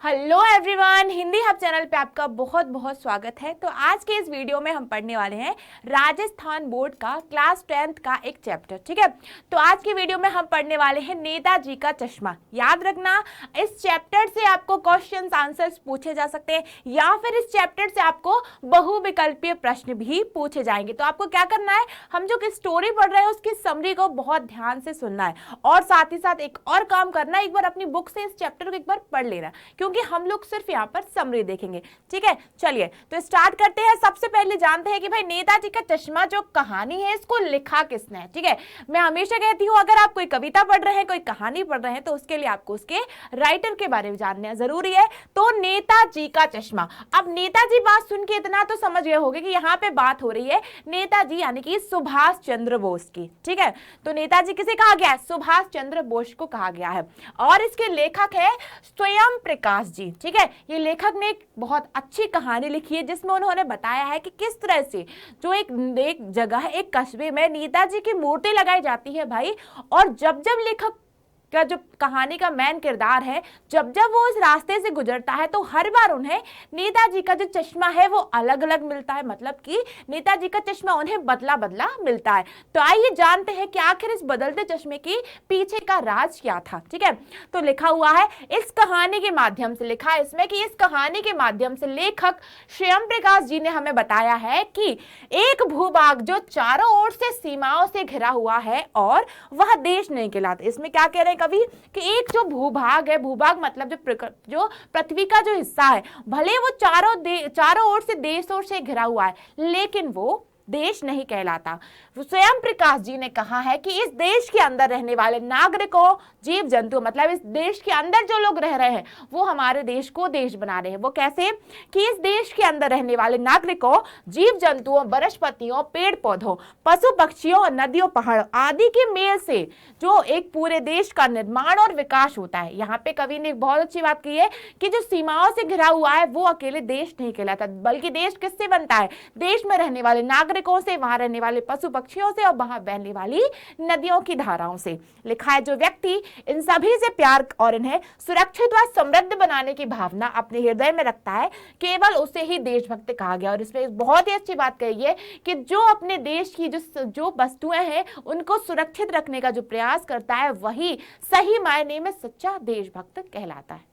Hello everyone, Hindi hub channel पे आपका बहुत बहुत स्वागत है। तो आज के इस वीडियो में हम पढ़ने वाले हैं राजस्थान बोर्ड का क्लास 10th का एक चैप्टर। ठीक है, तो आज की वीडियो में हम पढ़ने वाले हैं नेताजी का चश्मा। याद रखना, इस चैप्टर से आपको क्वेश्चंस आंसर्स पूछे जा सकते हैं या फिर इस चैप्टर से आपको बहुविकल्पीय प्रश्न भी पूछे जाएंगे। तो आपको क्या करना है, हम जो स्टोरी पढ़ रहे हैं उसकी समरी को बहुत ध्यान से सुनना है और साथ ही साथ एक और काम करना है, एक बार अपनी बुक से इस चैप्टर को एक बार पढ़ लेना, क्योंकि हम लोग सिर्फ यहाँ पर समरी देखेंगे। ठीक है, चलिए तो स्टार्ट करते हैं। सबसे पहले जानते हैं कि भाई नेताजी का चश्मा जो कहानी है इसको लिखा किसने है। ठीक है, मैं हमेशा कहती हूँ अगर आप कोई कविता पढ़ रहे हैं, कोई कहानी पढ़ रहे हैं, तो उसके लिए आपको उसके राइटर के बारे में जानना जरूरी है। तो नेताजी का चश्मा, अब नेताजी बात सुन के इतना तो समझ गए होंगे कि यहाँ पे बात हो रही है नेताजी यानी कि सुभाष चंद्र बोस की। ठीक है, तो नेताजी किसे कहा गया है? सुभाष चंद्र बोस को कहा गया है और इसके लेखक है स्वयं प्रकाश जी। ठीक है, ये लेखक ने एक बहुत अच्छी कहानी लिखी है जिसमें उन्होंने बताया है कि किस तरह से जो एक जगह है, एक कस्बे में नेताजी की मूर्ति लगाई जाती है भाई, और जब जब लेखक का जो कहानी का मेन किरदार है, जब जब वो इस रास्ते से गुजरता है तो हर बार उन्हें नेताजी का जो चश्मा है वो अलग अलग मिलता है, मतलब कि नेताजी का चश्मा उन्हें बदला बदला मिलता है। तो आइए जानते हैं कि आखिर इस बदलते चश्मे की पीछे का राज क्या था। ठीक है, तो लिखा हुआ है इस कहानी के माध्यम से, लिखा है इसमें कि इस कहानी के माध्यम से लेखक स्वयं प्रकाश जी ने हमें बताया है कि एक भूभाग जो चारों ओर से सीमाओं से घिरा हुआ है और वह देश नहीं कहलाता। इसमें क्या कह रहे हैं कवि कि एक जो भूभाग है, भूभाग मतलब जो पृथ्वी का जो हिस्सा है, भले वो चारों ओर से देशों से घिरा हुआ है, लेकिन वो देश नहीं कहलाता। स्वयं प्रकाश जी ने कहा है कि इस देश के अंदर रहने वाले नागरिकों, जीव जंतु, मतलब इस देश के अंदर जो लोग रह रहे हैं वो हमारे देश को देश बना रहे हैं। वो कैसे कि इस देश के अंदर रहने वाले नागरिकों, जीव जंतुओं, वनस्पतियों, पेड़ पौधों, पशु पक्षियों और नदियों, पहाड़ आदि के मेल से जो एक पूरे देश का निर्माण और विकास होता है। यहाँ पे कवि ने एक बहुत अच्छी बात की है कि जो सीमाओं से घिरा हुआ है वो अकेले देश नहीं कहलाता, बल्कि देश किससे बनता है? देश में रहने वाले नागरिकों से, वहां रहने वाले पशु पक्षियों से और वहां बहने वाली नदियों की धाराओं से। लिखा है जो व्यक्ति इन सभी से प्यार और इन्हें सुरक्षित व समृद्ध बनाने की भावना अपने हृदय में रखता है, केवल उसे ही देशभक्त कहा गया। और इसमें बहुत ही अच्छी बात कही है कि जो अपने देश की जो वस्तुएं हैं उनको सुरक्षित रखने का जो प्रयास करता है वही सही मायने में सच्चा देशभक्त कहलाता है।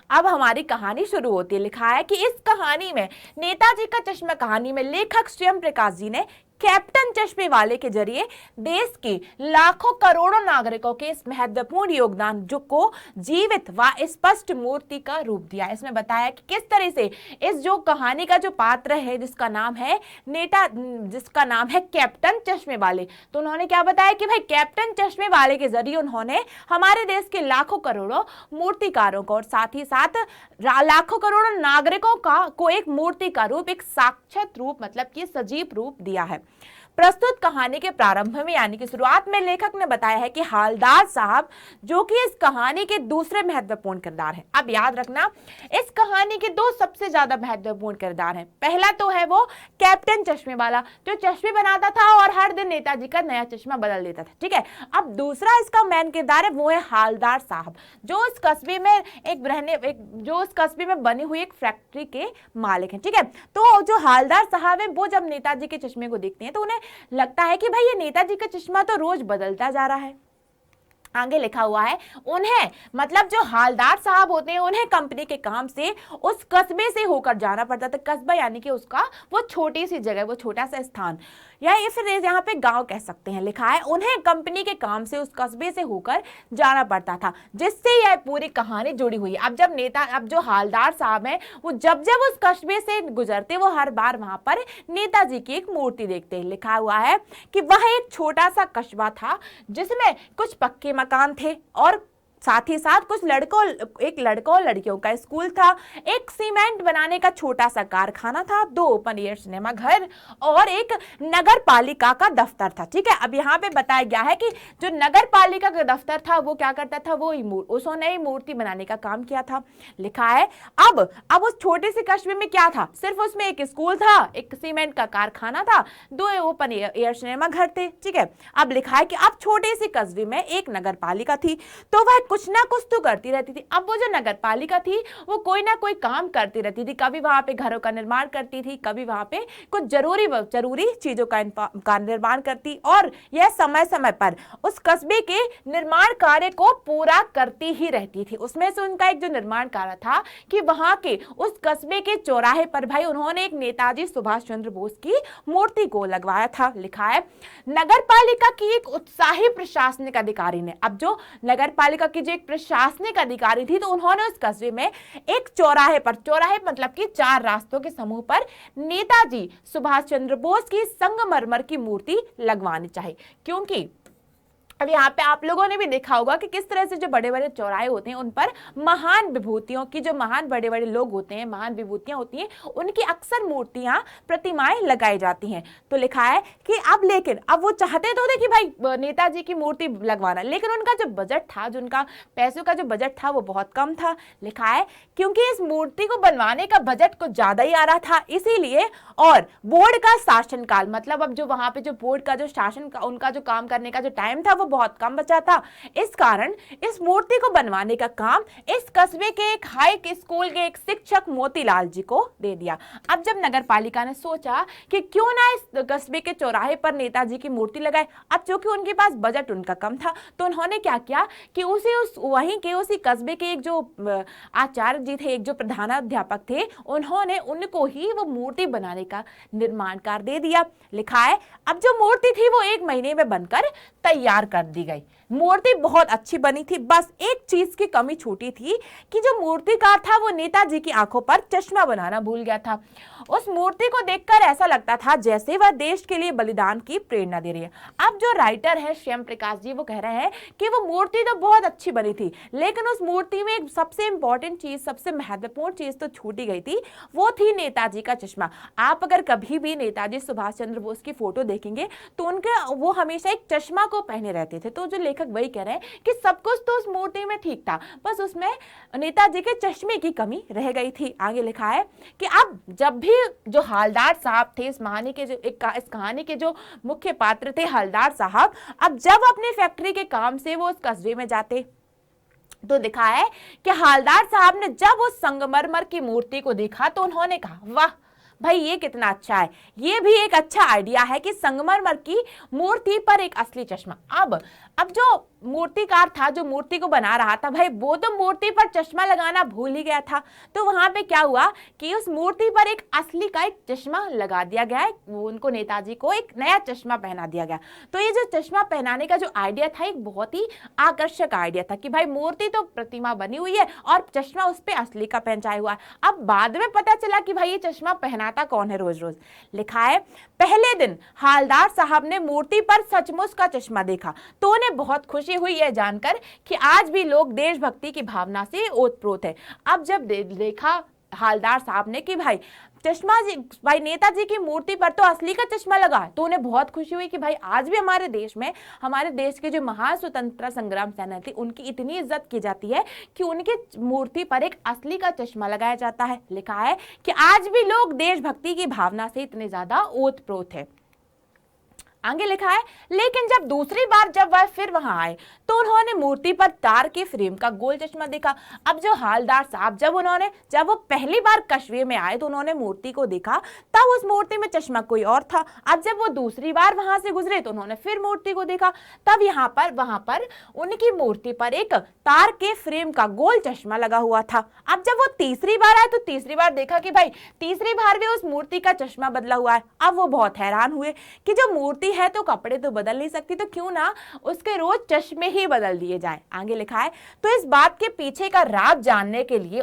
अब हमारी कहानी शुरू होती है। लिखा है कि इस कहानी में, नेताजी का चश्मा कहानी में, लेखक स्वयं प्रकाश जी ने कैप्टन चश्मे वाले के जरिए देश के लाखों करोड़ों नागरिकों के इस महत्वपूर्ण योगदान जो को जीवित व स्पष्ट मूर्ति का रूप दिया। इसमें बताया कि किस तरह से इस जो कहानी का जो पात्र है जिसका नाम है कैप्टन चश्मे वाले, तो उन्होंने क्या बताया कि भाई कैप्टन चश्मे वाले के जरिए उन्होंने हमारे देश के लाखों करोड़ों मूर्तिकारों को और साथ ही साथ लाखों करोड़ों नागरिकों को एक मूर्ति का रूप, एक साक्षात रूप, मतलब कि सजीव रूप दिया है। प्रस्तुत कहानी के प्रारंभ में यानी कि शुरुआत में लेखक ने बताया है कि हालदार साहब जो कि इस कहानी के दूसरे महत्वपूर्ण किरदार हैं। अब याद रखना, इस कहानी के दो सबसे ज्यादा महत्वपूर्ण किरदार हैं। पहला तो है वो कैप्टन चश्मे वाला जो चश्मे बनाता था और हर दिन नेताजी का नया चश्मा बदल देता था। ठीक है, अब दूसरा इसका मेन किरदार है वो है हालदार साहब जो इस कस्बे में बनी हुई एक फैक्ट्री के मालिक हैं। ठीक है, तो जो हालदार साहब है वो जब नेताजी के चश्मे को देखते हैं तो उन्हें लगता है कि भाई ये नेताजी का चश्मा तो रोज बदलता जा रहा है। आगे लिखा हुआ है उन्हें, मतलब जो हालदार साहब होते हैं, उन्हें कंपनी के काम से उस कस्बे से होकर जाना पड़ता था। कस्बा यानी कि उसका वो छोटी सी जगह, वो छोटा सा स्थान, या फिर यहाँ पे गांव कह सकते हैं। लिखा है उन्हें कंपनी के काम से उस कस्बे से होकर जाना पड़ता था, जिससे यह पूरी कहानी जुड़ी हुई है। अब जो हालदार साहब हैं वो जब जब उस कस्बे से गुजरते वो हर बार वहां पर नेताजी की एक मूर्ति देखते हैं। लिखा हुआ है कि वह एक छोटा सा कस्बा था जिसमें कुछ पक्के मकान थे और साथ ही साथ एक लड़कों और लड़कियों का स्कूल था, एक सीमेंट बनाने का छोटा सा कारखाना था, 2 ओपन एयर सिनेमा घर और एक नगर पालिका का दफ्तर था। ठीक है, अब यहाँ पे बताया गया है कि जो नगर पालिका का दफ्तर था वो क्या करता था, वो उसने ही मूर्ति बनाने का काम किया था। लिखा है अब उस छोटे से कस्बे में क्या था, सिर्फ उसमें एक स्कूल था, एक सीमेंट का कारखाना था, 2 ओपन एयर सिनेमा घर थे। ठीक है, अब लिखा है कि अब छोटे से कस्बे में एक नगर पालिका थी, तो वह कुछ ना कुछ तो करती रहती थी। अब वो जो नगर पालिका थी वो कोई ना कोई काम करती रहती थी, कभी वहां पे घरों का निर्माण करती थी, कभी वहां पे कुछ जरूरी चीजों का निर्माण करती, और यह समय समय पर उस कस्बे के निर्माण कार्य को पूरा करती ही रहती थी। उसमें से उनका एक जो निर्माण कार्य था कि वहां के उस कस्बे के चौराहे पर भाई उन्होंने एक नेताजी सुभाष चंद्र बोस की मूर्ति को लगवाया था। लिखा है नगर पालिका की एक उत्साही प्रशासनिक अधिकारी ने, अब जो नगर पालिका की जो एक प्रशासनिक अधिकारी थी तो उन्होंने उस कस्बे में एक चौराहे मतलब कि 4 रास्तों के समूह पर नेताजी सुभाष चंद्र बोस की संगमरमर की मूर्ति लगवानी चाहिए। क्योंकि अब यहाँ पे आप लोगों ने भी देखा होगा कि किस तरह से जो बड़े बड़े चौराहे होते हैं उन पर महान विभूतियों की, जो महान बड़े बड़े लोग होते हैं, महान विभूतियां होती हैं, उनकी अक्सर मूर्तियां, प्रतिमाएं लगाई जाती हैं। तो लिखा है कि लेकिन अब वो चाहते तो थे कि भाई नेताजी की मूर्ति लगवाना, लेकिन उनका जो बजट था, जो उनका पैसों का जो बजट था वो बहुत कम था। लिखा है क्योंकि इस मूर्ति को बनवाने का बजट कुछ ज्यादा ही आ रहा था, इसीलिए, और बोर्ड का शासनकाल, मतलब अब जो वहां पे जो बोर्ड का जो शासन का, उनका जो काम करने का जो टाइम था वो बहुत कम बचा था। इस कारण इस मूर्ति को बनवाने का काम इस कस्बे के एक हाई स्कूल के एक शिक्षक मोतीलाल जी को दे दिया। अब जब नगर पालिका ने सोचा कि क्यों ना इस कस्बे के चौराहे पर नेताजी की मूर्ति लगाए, अब चूंकि उनके पास बजट उनका कम था तो उन्होंने क्या किया कि उसी कस्बे के एक जो आचार्य जी थे, एक जो प्रधानाध्यापक थे, उन्होंने उनको ही वो मूर्ति बनाने का निर्माण कार्य दे दिया। लिखा है अब जो मूर्ति थी वो 1 महीने में बनकर तैयार कर दी गई। मूर्ति बहुत अच्छी बनी थी, बस एक चीज की कमी छूटी थी कि जो मूर्तिकार था वो नेताजी की आंखों पर चश्मा बनाना भूल गया था। उस मूर्ति को देखकर ऐसा लगता था जैसे वह देश के लिए बलिदान की प्रेरणा दे रही है। अब जो राइटर है श्याम प्रकाश जी, वो कह रहे हैं कि वो मूर्ति तो बहुत अच्छी बनी थी, लेकिन उस मूर्ति में एक सबसे इंपॉर्टेंट चीज, सबसे महत्वपूर्ण चीज तो छूटी गई थी, वो थी नेताजी का चश्मा। आप अगर कभी भी नेताजी सुभाष चंद्र बोस की फोटो देखेंगे तो उनके वो हमेशा एक चश्मा को पहने रहते थे। तो जो लेखक वही कह रहे हैं कि सब कुछ तो उस मूर्ति में ठीक था, बस उसमें नेताजी के चश्मे की कमी रह गई थी। आगे लिखा है कि अब जब भी जो हवलदार साहब थे, इस कहानी के जो मुख्य पात्र थे हवलदार साहब, अब जब अपनी फैक्ट्री के काम से वो उस कस्बे में जाते तो दिखा है कि हवलदार साहब ने जब उस संगमरमर की मूर्ति को देखा तो उन्होंने कहा, वाह भाई ये कितना अच्छा है, ये भी एक अच्छा आइडिया है कि संगमरमर की मूर्ति पर एक असली चश्मा। अब जो मूर्तिकार था, जो मूर्ति को बना रहा था, भाई वो तो मूर्ति पर चश्मा लगाना भूल ही गया था। तो वहां पे क्या हुआ कि उस मूर्ति पर एक असली का एक चश्मा लगा दिया गया है, वो उनको नेताजी को एक नया चश्मा पहना दिया गया। तो ये जो चश्मा पहनाने का जो आइडिया था एक बहुत ही आकर्षक आइडिया था कि भाई मूर्ति तो प्रतिमा बनी हुई है और चश्मा उस पर असली का पहचाया हुआ है। अब बाद में पता चला कि भाई ये चश्मा पहनाता कौन है रोज रोज। लिखा है पहले दिन हवलदार साहब ने मूर्ति पर सचमुच का चश्मा देखा तो उन्हें बहुत खुशी हुई यह जानकर कि आज भी लोग देशभक्ति की भावना से ओतप्रोत है। अब जब देखा हवलदार साहब ने कि भाई नेताजी की मूर्ति पर तो असली का चश्मा लगा है, तो उन्हें बहुत खुशी हुई कि भाई आज भी हमारे देश में, हमारे देश के जो महान स्वतंत्रता संग्राम सेनानी थी उनकी इतनी इज्जत की जाती है कि उनकी मूर्ति पर एक असली का चश्मा लगाया जाता है। लिखा है कि आज भी लोग देशभक्ति की भावना से इतने ज्यादा ओतप्रोत है। आगे लिखा है लेकिन जब दूसरी बार जब वह फिर वहां आए तो उन्होंने मूर्ति पर तार के फ्रेम का गोल चश्मा देखा। अब जो हवलदार साहब जब वो पहली बार कस्बे में आए तो उन्होंने मूर्ति को देखा, तब उस मूर्ति में चश्मा कोई और था। अब जब वो दूसरी बार वहां से गुजरे तो उन्होंने फिर मूर्ति को देखा, तब वहां पर उनकी मूर्ति पर एक तार के फ्रेम का गोल चश्मा लगा हुआ था। अब जब वो तीसरी बार आए तो तीसरी बार देखा कि भाई तीसरी बार भी उस मूर्ति का चश्मा बदला हुआ है। अब वो बहुत हैरान हुए कि जो मूर्ति है तो कपड़े तो बदल नहीं सकती, तो क्यों ना उसके रोज चश्मे ही बदल दिए जाए। आगे लिखा है तो इस बात के पीछे का राज जानने के लिए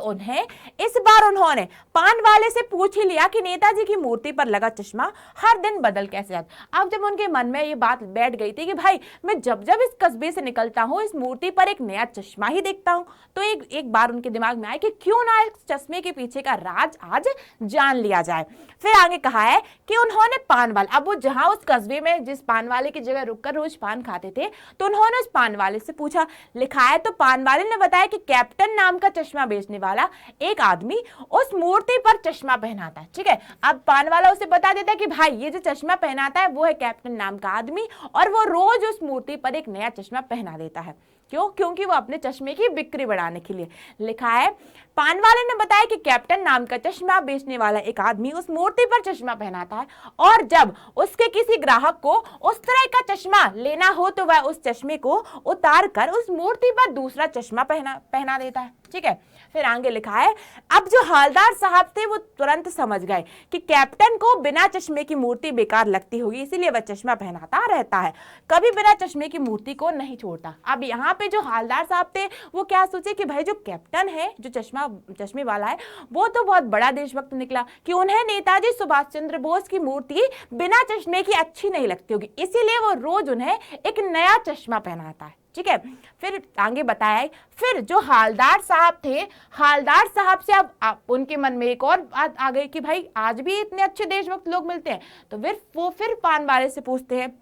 इस बार उन्होंने पान वाले से पूछ ही लिया कि नेताजी की मूर्ति पर लगा चश्मा हर दिन बदल कैसे जाता। अब जब उनके मन में ये बात बैठ गई थी कि भाई मैं जब जब इस कस्बे से निकलता हूँ इस मूर्ति पर एक नया चश्मा ही देखता हूँ, तो एक बार उनके दिमाग में आया कि क्यों ना इस चश्मे के पीछे का राज आज जान लिया जाए। फिर आगे कहा है कि उन्होंने पान वाला, अब वो जहां उस कस्बे में जिस पान वाले की जगह रुककर रोज पान खाते थे तो उन्होंने उस पान वाले से पूछा। लिखा है तो पान वाले ने बताया कि कैप्टन नाम का चश्मा बेचने वाला एक आदमी उस मूर्ति पर चश्मा पहनाता है। ठीक है, अब पान वाला उसे बता देता है कि भाई ये जो चश्मा पहनाता है वो है कैप्टन नाम का आदमी और वो रोज उस मूर्ति पर एक नया चश्मा पहना देता है। क्यों? क्योंकि वो अपने चश्मे की बिक्री बढ़ाने के लिए। लिखा है पानवाले ने बताया कि कैप्टन नाम का चश्मा बेचने वाला एक आदमी उस मूर्ति पर चश्मा पहनाता है और जब उसके किसी ग्राहक को उस तरह का चश्मा लेना हो तो वह उस चश्मे को उतार कर उस मूर्ति पर दूसरा चश्मा पहना देता है। ठीक है, फिर आगे लिखा है अब जो हवलदार साहब थे वो तुरंत समझ गए कि कैप्टन को बिना चश्मे की मूर्ति बेकार लगती होगी, इसीलिए वह चश्मा पहनाता रहता है, कभी बिना चश्मे की मूर्ति को नहीं छोड़ता। अब यहाँ पे जो हवलदार साहब थे वो क्या सोचे कि भाई जो कैप्टन है, जो चश्मे वाला है, वो तो बहुत बड़ा देशभक्त निकला कि उन्हें नेताजी सुभाष चंद्र बोस की मूर्ति बिना चश्मे की अच्छी नहीं लगती होगी, इसीलिए वो रोज उन्हें एक नया चश्मा पहनाता है। ठीक है, फिर आगे बताया है फिर जो हवलदार साहब थे, हवलदार साहब से अब उनके मन में एक और बात आ गई कि भाई आज भी इतने अच्छे देशभक्त लोग मिलते हैं, तो फिर पानवाले से पूछते हैं।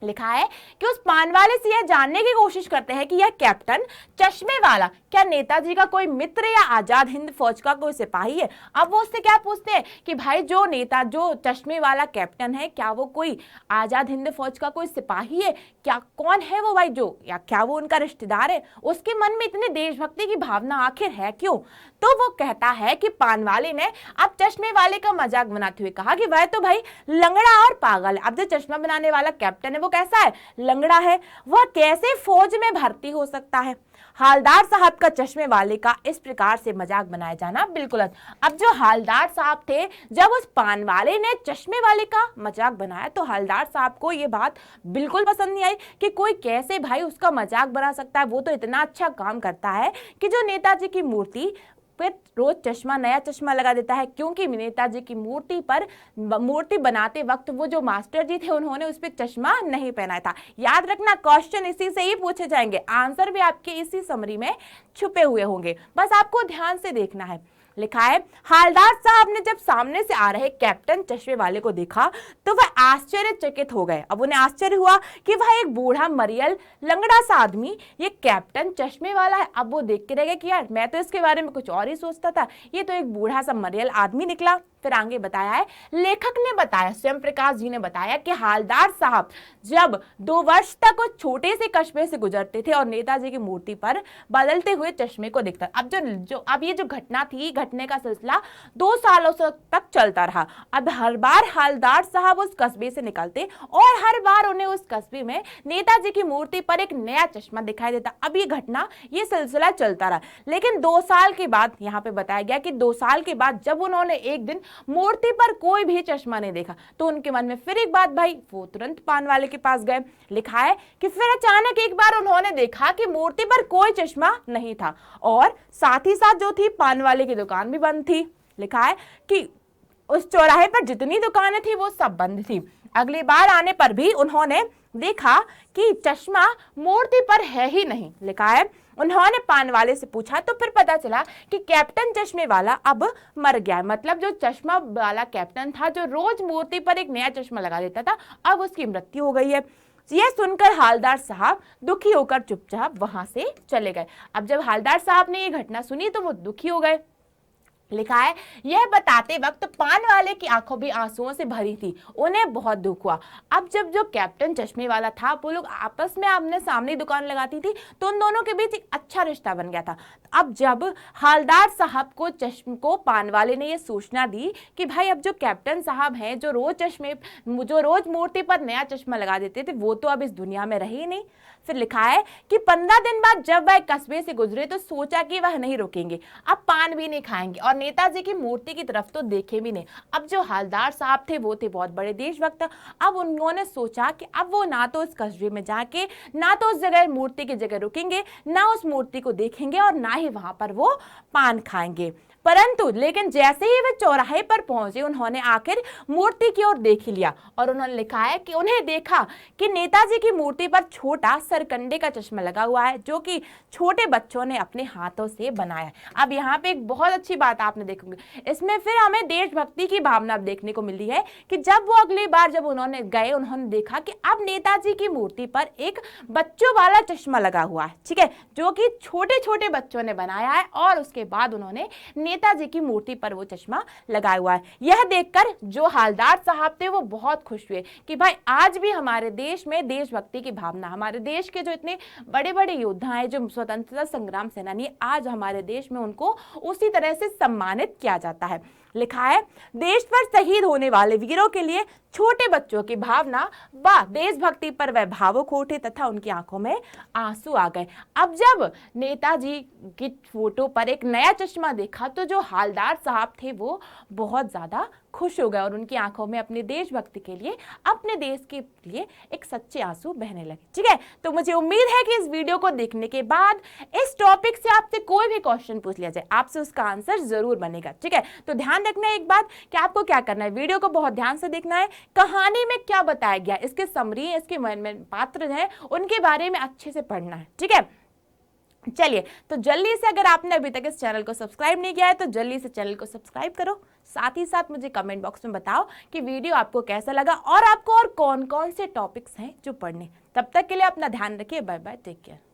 लिखा है कि उस पानवाले से यह जानने की कोशिश करते हैं कि यह कैप्टन चश्मे वाला क्या नेताजी का कोई मित्र या आजाद हिंद फौज का कोई सिपाही है। अब वो उससे क्या पूछते हैं कि भाई जो चश्मे वाला कैप्टन है, क्या वो कोई आजाद हिंद फौज का कोई सिपाही है, क्या कौन है वो भाई या क्या वो उनका रिश्तेदार है, उसके मन में इतनी देशभक्ति की भावना आखिर है क्यों। तो वो कहता है कि पानवाले ने अब चश्मे वाले का मजाक बनाते हुए कहा कि वह तो भाई लंगड़ा और पागल है। अब जो चश्मा बनाने वाला कैप्टन है वो कैसा है, लंगड़ा है, वह कैसे फौज में भर्ती हो सकता है। हवलदार साहब का चश्मे वाले का इस प्रकार से मजाक बनाया जाना बिल्कुल। अब जो हवलदार साहब थे, जब उस पानवाले ने चश्मे वाले का मजाक बनाया तो हवलदार साहब को ये बात बिल्कुल पसंद नहीं आई कि कोई कैसे भाई उसका मजाक बना सकता है, वो तो इतना अच्छा काम करता है कि जो नेताजी की मूर्ति फिर रोज नया चश्मा लगा देता है, क्योंकि नेताजी की मूर्ति बनाते वक्त वो जो मास्टर जी थे उन्होंने उस पर चश्मा नहीं पहनाया था। याद रखना क्वेश्चन इसी से ही पूछे जाएंगे, आंसर भी आपके इसी समरी में छुपे हुए होंगे, बस आपको ध्यान से देखना है। लिखा है हवलदार साहब ने जब सामने से आ रहे कैप्टन चश्मे वाले को देखा तो वह आश्चर्यचकित हो गए। अब उन्हें आश्चर्य हुआ कि वह एक बूढ़ा मरियल लंगड़ा सा आदमी ये कैप्टन चश्मे वाला है। अब वो देख के रह गए कि यार मैं तो इसके बारे में कुछ और ही सोचता था, ये तो एक बूढ़ा सा मरियल आदमी निकला। फिर आगे बताया है, लेखक ने बताया, स्वयं प्रकाश जी ने बताया कि हवलदार साहब जब 2 वर्ष तक उस छोटे से कस्बे से गुजरते थे और नेताजी की मूर्ति पर बदलते हुए चश्मे को देखता। अब ये जो घटना थी, घटने का सिलसिला 2 सालों तक चलता रहा। अब हर बार हवलदार साहब उस कस्बे से निकलते और हर बार उन्हें उस कस्बे में नेताजी की मूर्ति पर एक नया चश्मा दिखाई देता। अब ये सिलसिला चलता रहा, लेकिन 2 साल के बाद यहाँ पे बताया गया कि 2 साल के बाद जब उन्होंने एक दिन मूर्ति पर कोई भी चश्मा नहीं देखा तो उनके मन में फिर एक बात भाई, वो तुरंत पानवाले के पास गए। लिखा है कि फिर अचानक एक बार उन्होंने देखा कि मूर्ति पर कोई चश्मा नहीं था और साथ ही साथ जो थी पानवाले की दुकान भी बंद थी। लिखा है कि उस चौराहे पर जितनी दुकानें थी वो सब बंद थी। अगली बार आने पर भी उन्होंने देखा कि चश्मा मूर्ति पर है ही नहीं। लिखा है उन्होंने पानवाले से पूछा तो फिर पता चला कि कैप्टन चश्मे वाला अब मर गया। मतलब जो चश्मा वाला कैप्टन था जो रोज मूर्ति पर एक नया चश्मा लगा देता था, अब उसकी मृत्यु हो गई है। यह सुनकर हवलदार साहब दुखी होकर चुपचाप वहां से चले गए। अब जब हवलदार साहब ने ये घटना सुनी तो वो दुखी हो गए। लिखा है यह बताते वक्त पानवाले की आंखों भी आंसुओं से भरी थी, उन्हें बहुत दुख हुआ। अब जब जो कैप्टन चश्मे वाला था वो लोग आपस में आमने सामने दुकान लगाती थी तो उन दोनों के बीच एक अच्छा रिश्ता बन गया था। अब जब हवलदार साहब को पानवाले ने यह सूचना दी कि भाई अब जो कैप्टन साहब हैं जो रोज मूर्ति पर नया चश्मा लगा देते थे वो तो अब इस दुनिया में रहे ही नहीं। फिर लिखा है कि 15 दिन बाद जब वह कस्बे से गुजरे तो सोचा कि वह नहीं रुकेंगे, अब पान भी नहीं खाएंगे और नेताजी की मूर्ति की तरफ तो देखे भी नहीं। अब जो हवलदार साहब थे वो थे बहुत बड़े देशभक्त। अब उन्होंने सोचा कि अब वो ना तो उस कस्बे में जाके ना तो उस जगह मूर्ति की जगह रुकेंगे, ना उस मूर्ति को देखेंगे और ना ही वहां पर वो पान खाएंगे। लेकिन जैसे ही वे चौराहे पर पहुंचे उन्होंने आखिर मूर्ति की ओर देख ही लिया और उन्होंने लिखा है कि उन्हें देखा कि नेताजी की मूर्ति पर छोटा सरकंडे का चश्मा लगा हुआ है जो कि छोटे बच्चों ने अपने हाथों से बनाया। अब यहाँ पे एक बहुत अच्छी बात आपने देखोगे, इसमें फिर हमें देशभक्ति की भावना देखने को मिली है कि जब वो अगली बार जब उन्होंने देखा कि अब नेताजी की मूर्ति पर एक बच्चों वाला चश्मा लगा हुआ है, ठीक है, जो कि छोटे छोटे बच्चों ने बनाया है और उसके बाद उन्होंने नेताजी की मूर्ति पर वो चश्मा लगाया हुआ है। यह देखकर जो हालदार साहब थे वो बहुत खुश हुए कि भाई आज भी हमारे देश में देशभक्ति की भावना, हमारे देश के जो इतने बड़े बड़े योद्धा हैं, जो स्वतंत्रता संग्राम सेनानी, आज हमारे देश में उनको उसी तरह से सम्मानित किया जाता है। लिखा है, देश पर शहीद होने वाले वीरों के लिए छोटे बच्चों की भावना व देशभक्ति पर वह भावुक उठे तथा उनकी आंखों में आंसू आ गए। अब जब नेताजी की फोटो पर एक नया चश्मा देखा तो जो हालदार साहब थे वो बहुत ज्यादा खुश हो गए और उनकी आंखों में अपने देशभक्ति के लिए, अपने देश के लिए एक सच्चे आंसू बहने लगे। ठीक है, तो मुझे उम्मीद है कि इस वीडियो को देखने के बाद इस टॉपिक से आपसे कोई भी क्वेश्चन पूछ लिया जाए, आपसे उसका आंसर जरूर बनेगा। ठीक है, तो ध्यान रखना है एक बात कि आपको क्या करना है, वीडियो को बहुत ध्यान से देखना है, कहानी में क्या बताया गया, इसके समरी, इसके पात्र हैं, उनके बारे में अच्छे से पढ़ना है। ठीक है, चलिए तो जल्दी से, अगर आपने अभी तक इस चैनल को सब्सक्राइब नहीं किया है तो जल्दी से चैनल को सब्सक्राइब करो। साथ ही साथ मुझे कमेंट बॉक्स में बताओ कि वीडियो आपको कैसा लगा और आपको और कौन कौन से टॉपिक्स हैं जो पढ़ने। तब तक के लिए अपना ध्यान रखिए। Bye bye, take care.